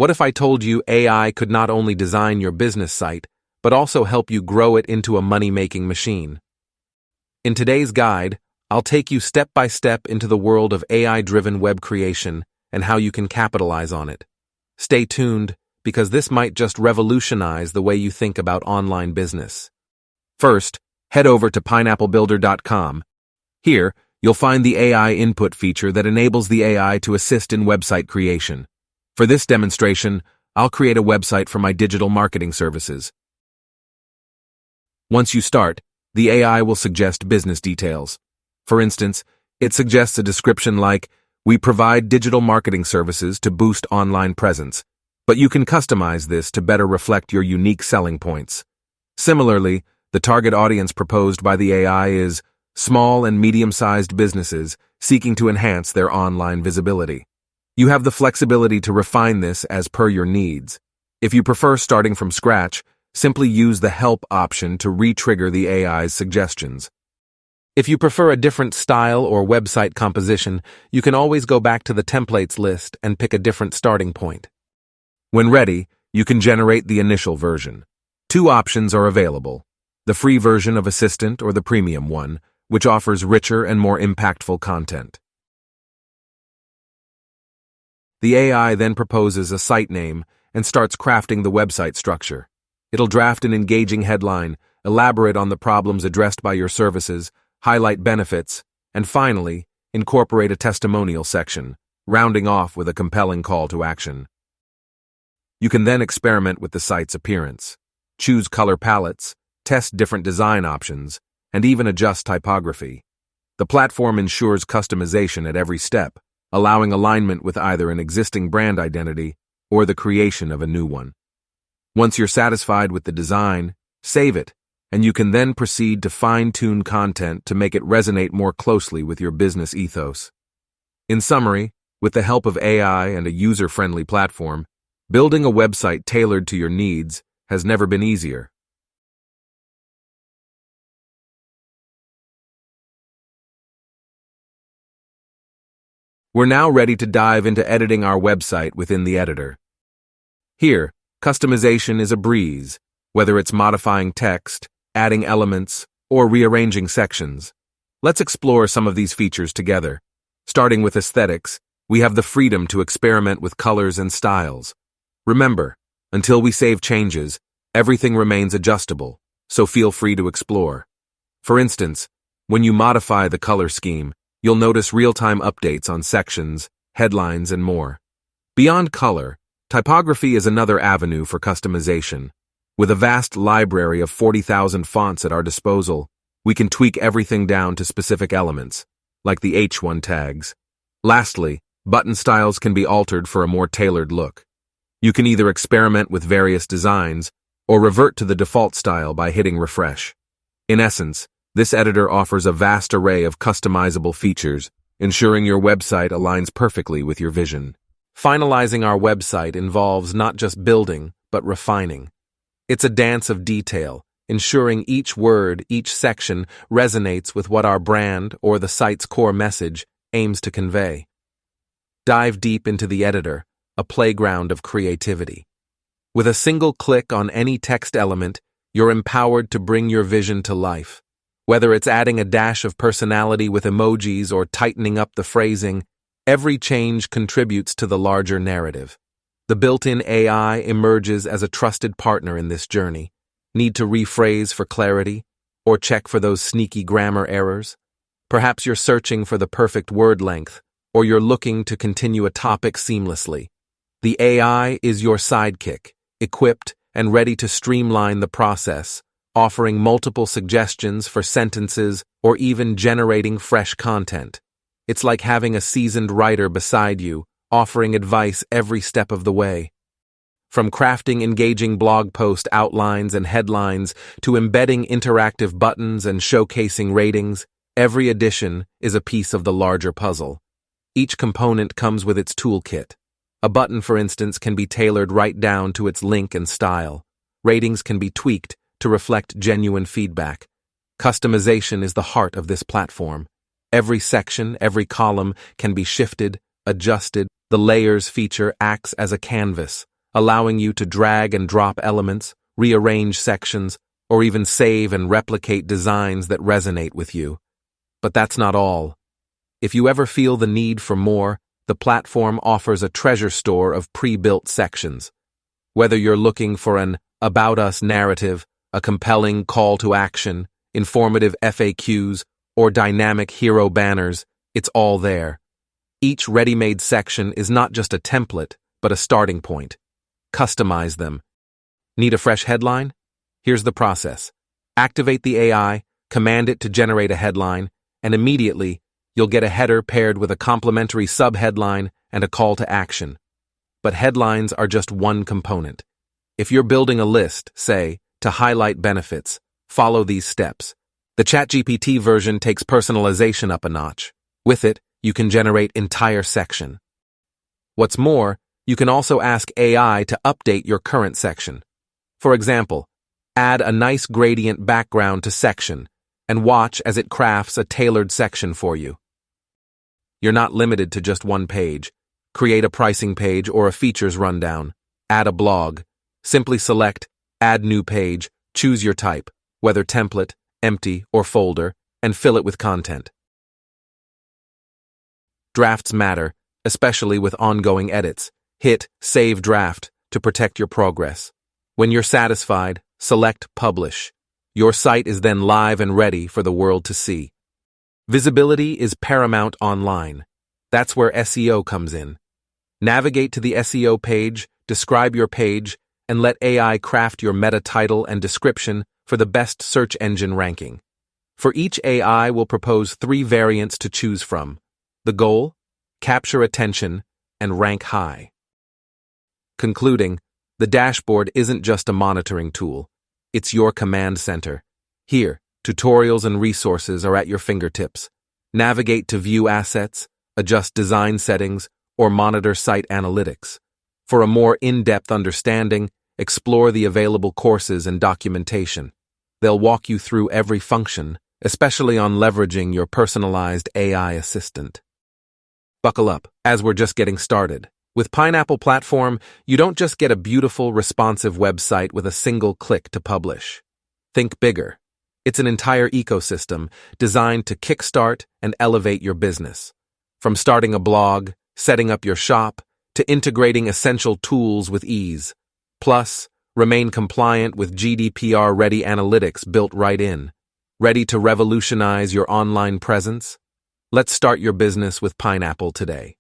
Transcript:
What if I told you AI could not only design your business site, but also help you grow it into a money-making machine? In today's guide, I'll take you step by step into the world of AI-driven web creation and how you can capitalize on it. Stay tuned, because this might just revolutionize the way you think about online business. First, head over to pineapplebuilder.com. Here, you'll find the AI input feature that enables the AI to assist in website creation. For this demonstration, I'll create a website for my digital marketing services. Once you start, the AI will suggest business details. For instance, it suggests a description like, "We provide digital marketing services to boost online presence," but you can customize this to better reflect your unique selling points. Similarly, the target audience proposed by the AI is small and medium-sized businesses seeking to enhance their online visibility. You have the flexibility to refine this as per your needs. If you prefer starting from scratch, simply use the Help option to re-trigger the AI's suggestions. If you prefer a different style or website composition, you can always go back to the templates list and pick a different starting point. When ready, you can generate the initial version. Two options are available: the free version of Assistant or the premium one, which offers richer and more impactful content. The AI then proposes a site name and starts crafting the website structure. It'll draft an engaging headline, elaborate on the problems addressed by your services, highlight benefits, and finally, incorporate a testimonial section, rounding off with a compelling call to action. You can then experiment with the site's appearance, choose color palettes, test different design options, and even adjust typography. The platform ensures customization at every step, allowing alignment with either an existing brand identity or the creation of a new one. Once you're satisfied with the design, save it, and you can then proceed to fine-tune content to make it resonate more closely with your business ethos. In summary, with the help of AI and a user-friendly platform, building a website tailored to your needs has never been easier. We're now ready to dive into editing our website within the editor. Here, customization is a breeze, whether it's modifying text, adding elements, or rearranging sections. Let's explore some of these features together. Starting with aesthetics, we have the freedom to experiment with colors and styles. Remember, until we save changes, everything remains adjustable, so feel free to explore. For instance, when you modify the color scheme, you'll notice real-time updates on sections, headlines, and more. Beyond color, typography is another avenue for customization. With a vast library of 40,000 fonts at our disposal, we can tweak everything down to specific elements, like the H1 tags. Lastly, button styles can be altered for a more tailored look. You can either experiment with various designs or revert to the default style by hitting refresh. In essence, this editor offers a vast array of customizable features, ensuring your website aligns perfectly with your vision. Finalizing our website involves not just building, but refining. It's a dance of detail, ensuring each word, each section resonates with what our brand or the site's core message aims to convey. Dive deep into the editor, a playground of creativity. With a single click on any text element, you're empowered to bring your vision to life. Whether it's adding a dash of personality with emojis or tightening up the phrasing, every change contributes to the larger narrative. The built-in AI emerges as a trusted partner in this journey. Need to rephrase for clarity or check for those sneaky grammar errors? Perhaps you're searching for the perfect word length, or you're looking to continue a topic seamlessly. The AI is your sidekick, equipped and ready to streamline the process, offering multiple suggestions for sentences or even generating fresh content. It's like having a seasoned writer beside you, offering advice every step of the way. From crafting engaging blog post outlines and headlines to embedding interactive buttons and showcasing ratings, every addition is a piece of the larger puzzle. Each component comes with its toolkit. A button, for instance, can be tailored right down to its link and style. Ratings can be tweaked to reflect genuine feedback. Customization is the heart of this platform. Every section, every column can be shifted, adjusted. The layers feature acts as a canvas, allowing you to drag and drop elements, rearrange sections, or even save and replicate designs that resonate with you. But that's not all. If you ever feel the need for more, the platform offers a treasure store of pre-built sections. Whether you're looking for an About Us narrative, a compelling call to action, informative FAQs, or dynamic hero banners, it's all there. Each ready-made section is not just a template, but a starting point. Customize them. Need a fresh headline? Here's the process. Activate the AI, command it to generate a headline, and immediately, you'll get a header paired with a complementary sub-headline and a call to action. But headlines are just one component. If you're building a list, say, to highlight benefits, follow these steps. The ChatGPT version takes personalization up a notch. With it, you can generate entire section. What's more, you can also ask AI to update your current section. For example, add a nice gradient background to section and watch as it crafts a tailored section for you. You're not limited to just one page. Create a pricing page or a features rundown. Add a blog. Simply select Add New Page, choose your type, whether template, empty, or folder, and fill it with content. Drafts matter, especially with ongoing edits. Hit Save Draft to protect your progress. When you're satisfied, select Publish. Your site is then live and ready for the world to see. Visibility is paramount online. That's where SEO comes in. Navigate to the SEO page, describe your page, and let AI craft your meta title and description for the best search engine ranking. For each AI, we'll propose 3 variants to choose from. The goal? Capture attention and rank high. Concluding, the dashboard isn't just a monitoring tool. It's your command center. Here, tutorials and resources are at your fingertips. Navigate to view assets, adjust design settings, or monitor site analytics. For a more in-depth understanding, explore the available courses and documentation. They'll walk you through every function, especially on leveraging your personalized AI assistant. Buckle up, as we're just getting started. With Pineapple Platform, you don't just get a beautiful, responsive website with a single click to publish. Think bigger. It's an entire ecosystem designed to kickstart and elevate your business. From starting a blog, setting up your shop, to integrating essential tools with ease. Plus, remain compliant with GDPR-ready analytics built right in. Ready to revolutionize your online presence? Let's start your business with Pineapple today.